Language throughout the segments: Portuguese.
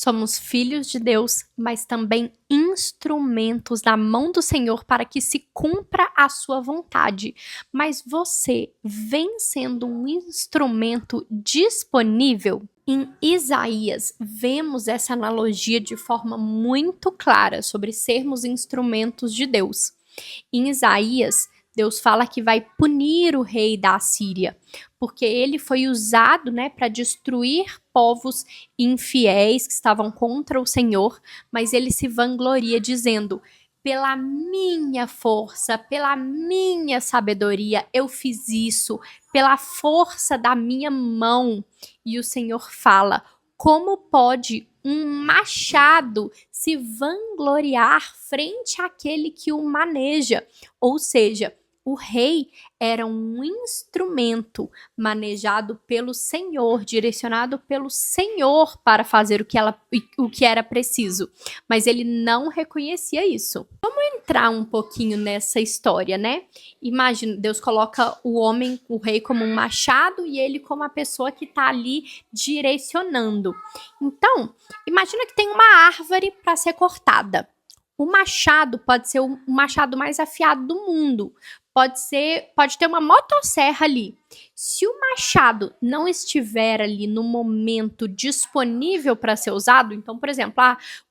Somos filhos de Deus, mas também instrumentos na mão do Senhor para que se cumpra a sua vontade. Mas você vem sendo um instrumento disponível? Em Isaías, vemos essa analogia de forma muito clara sobre sermos instrumentos de Deus. Em Isaías, Deus fala que vai punir o rei da Assíria, porque ele foi usado, para destruir povos infiéis que estavam contra o Senhor, mas ele se vangloria dizendo: pela minha força, pela minha sabedoria, eu fiz isso, pela força da minha mão. E o Senhor fala: como pode um machado se vangloriar frente àquele que o maneja? Ou seja, o rei era um instrumento manejado pelo Senhor, direcionado pelo Senhor para fazer o que era preciso. Mas ele não reconhecia isso. Vamos entrar um pouquinho nessa história, Imagina, Deus coloca o rei como um machado e ele como a pessoa que está ali direcionando. Então, imagina que tem uma árvore para ser cortada. O machado pode ser o machado mais afiado do mundo. Pode ter uma motosserra ali. Se o machado não estiver ali no momento disponível para ser usado, então, por exemplo,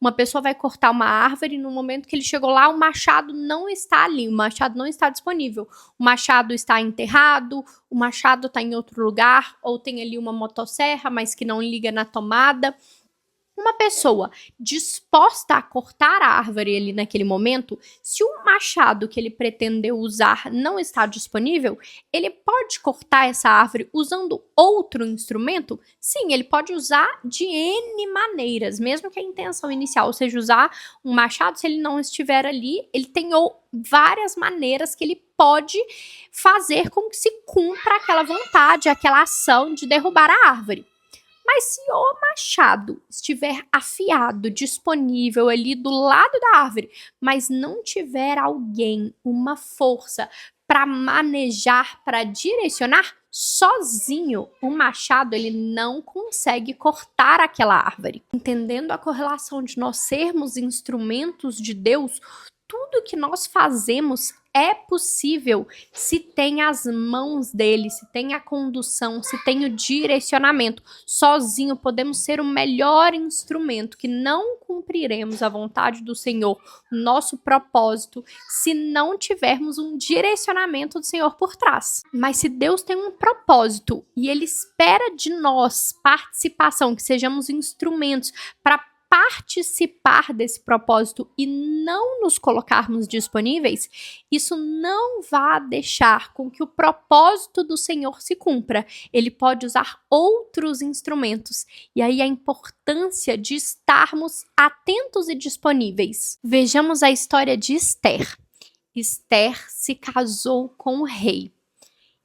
uma pessoa vai cortar uma árvore e no momento que ele chegou lá, o machado não está ali, o machado não está disponível. O machado está enterrado, o machado está em outro lugar, ou tem ali uma motosserra, mas que não liga na tomada. Uma pessoa disposta a cortar a árvore ali naquele momento, se o machado que ele pretendeu usar não está disponível, ele pode cortar essa árvore usando outro instrumento? Sim, ele pode usar de N maneiras, mesmo que a intenção inicial seja usar um machado, se ele não estiver ali, ele tem várias maneiras que ele pode fazer com que se cumpra aquela vontade, aquela ação de derrubar a árvore. Mas se o machado estiver afiado, disponível ali do lado da árvore, mas não tiver alguém, uma força para manejar, para direcionar, sozinho o machado ele não consegue cortar aquela árvore. Entendendo a correlação de nós sermos instrumentos de Deus, tudo que nós fazemos é possível se tem as mãos dele, se tem a condução, se tem o direcionamento. Sozinho podemos ser o melhor instrumento, que não cumpriremos a vontade do Senhor, o nosso propósito, se não tivermos um direcionamento do Senhor por trás. Mas se Deus tem um propósito e ele espera de nós participação, que sejamos instrumentos para participar desse propósito e não nos colocarmos disponíveis, isso não vai deixar com que o propósito do Senhor se cumpra. Ele pode usar outros instrumentos. E aí a importância de estarmos atentos e disponíveis. Vejamos a história de Esther. Esther se casou com o rei.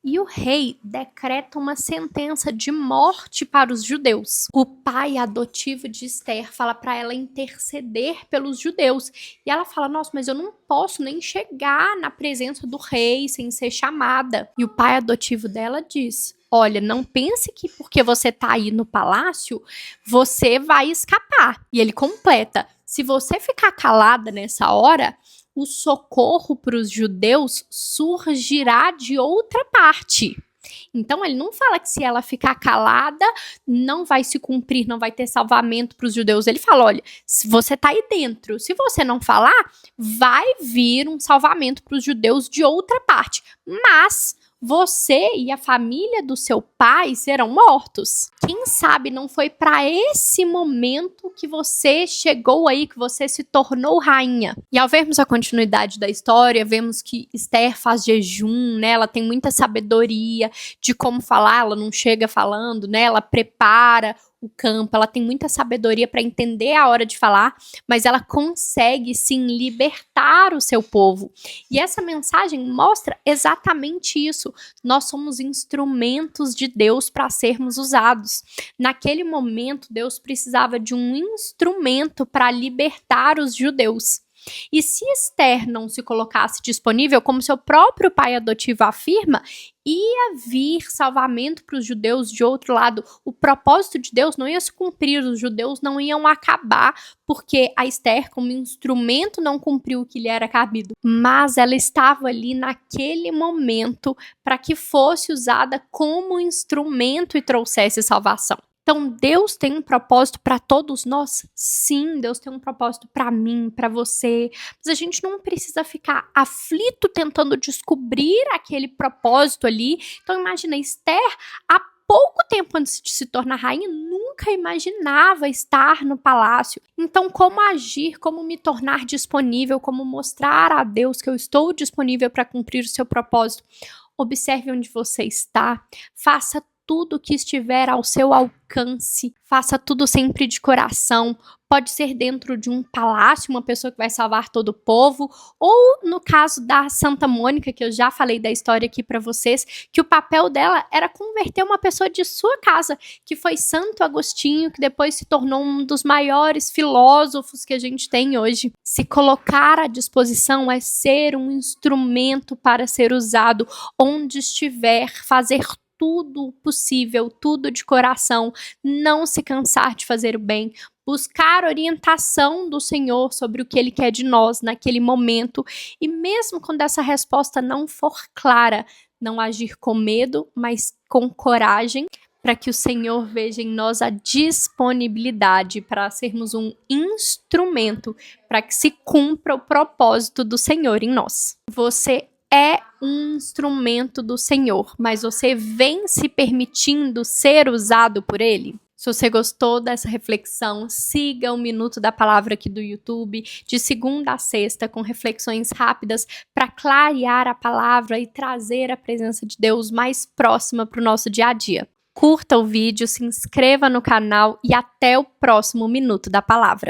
E o rei decreta uma sentença de morte para os judeus. O pai adotivo de Esther fala para ela interceder pelos judeus. E ela fala: nossa, mas eu não posso nem chegar na presença do rei sem ser chamada. E o pai adotivo dela diz: olha, não pense que porque você tá aí no palácio, você vai escapar. E ele completa: se você ficar calada nessa hora, o socorro para os judeus surgirá de outra parte. Então, ele não fala que se ela ficar calada, não vai se cumprir, não vai ter salvamento para os judeus. Ele fala: olha, se você está aí dentro, se você não falar, vai vir um salvamento para os judeus de outra parte. Mas você e a família do seu pai serão mortos. Quem sabe não foi para esse momento que você chegou aí, que você se tornou rainha. E ao vermos a continuidade da história, vemos que Esther faz jejum, ela tem muita sabedoria de como falar, ela não chega falando, ela prepara o campo, ela tem muita sabedoria para entender a hora de falar, mas ela consegue sim libertar o seu povo. E essa mensagem mostra exatamente isso. Nós somos instrumentos de Deus para sermos usados. Naquele momento, Deus precisava de um instrumento para libertar os judeus. E se Esther não se colocasse disponível, como seu próprio pai adotivo afirma, ia vir salvamento para os judeus de outro lado. O propósito de Deus não ia se cumprir, os judeus não iam acabar, porque a Esther, como instrumento, não cumpriu o que lhe era cabido. Mas ela estava ali naquele momento para que fosse usada como instrumento e trouxesse salvação. Então, Deus tem um propósito para todos nós? Sim, Deus tem um propósito para mim, para você. Mas a gente não precisa ficar aflito tentando descobrir aquele propósito ali. Então, imagina, Esther, há pouco tempo antes de se tornar rainha, nunca imaginava estar no palácio. Então, como agir, como me tornar disponível, como mostrar a Deus que eu estou disponível para cumprir o seu propósito? Observe onde você está, faça tudo que estiver ao seu alcance, faça tudo sempre de coração. Pode ser dentro de um palácio, uma pessoa que vai salvar todo o povo, ou no caso da Santa Mônica, que eu já falei da história aqui para vocês, que o papel dela era converter uma pessoa de sua casa, que foi Santo Agostinho, que depois se tornou um dos maiores filósofos que a gente tem hoje. Se colocar à disposição é ser um instrumento para ser usado onde estiver, fazer tudo possível, tudo de coração, não se cansar de fazer o bem, buscar orientação do Senhor sobre o que Ele quer de nós naquele momento, e mesmo quando essa resposta não for clara, não agir com medo, mas com coragem, para que o Senhor veja em nós a disponibilidade para sermos um instrumento para que se cumpra o propósito do Senhor em nós. Você é um instrumento do Senhor, mas você vem se permitindo ser usado por Ele? Se você gostou dessa reflexão, siga o Minuto da Palavra aqui do YouTube, de segunda a sexta, com reflexões rápidas para clarear a palavra e trazer a presença de Deus mais próxima para o nosso dia a dia. Curta o vídeo, se inscreva no canal e até o próximo Minuto da Palavra.